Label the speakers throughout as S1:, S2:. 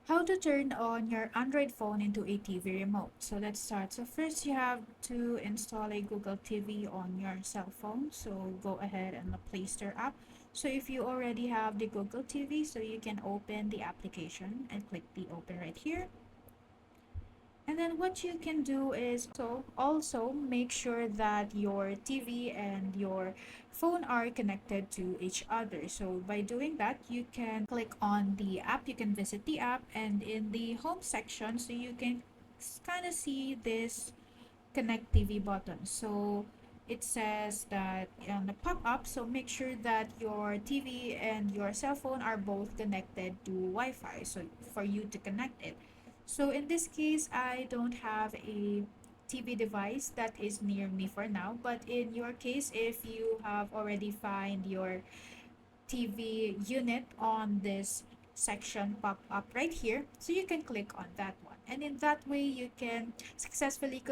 S1: How to turn on your Android phone into a TV remote. So let's start. So first you have to install a Google TV on your cell phone. So go ahead and the Play Store app. So if you already have the Google TV, so you can open the application and click the open right here. And then what you can do is also make sure that your TV and your phone are connected to each other. So by doing that, you can click on the app, you can visit the app, and in the home section, so you can kind of see this connect TV button. So it says that on the pop-up, so make sure that your TV and your cell phone are both connected to Wi-Fi, so for you to connect it. So in this case, I don't have a TV device that is near me for now, but in your case, if you have already find your TV unit on this section pop up right here, so you can click on that one, and in that way you can successfully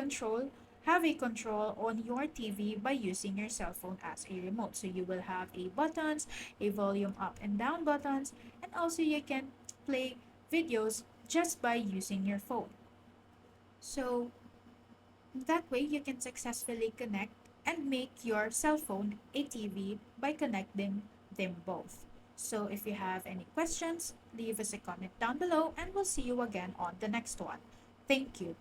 S1: have a control on your TV by using your cell phone as a remote. So you will have a buttons, a volume up and down buttons, and also you can play videos just by using your phone. So that way you can successfully connect and make your cell phone a TV by connecting them both. So if you have any questions, leave us a comment down below and we'll see you again on the next one. Thank you.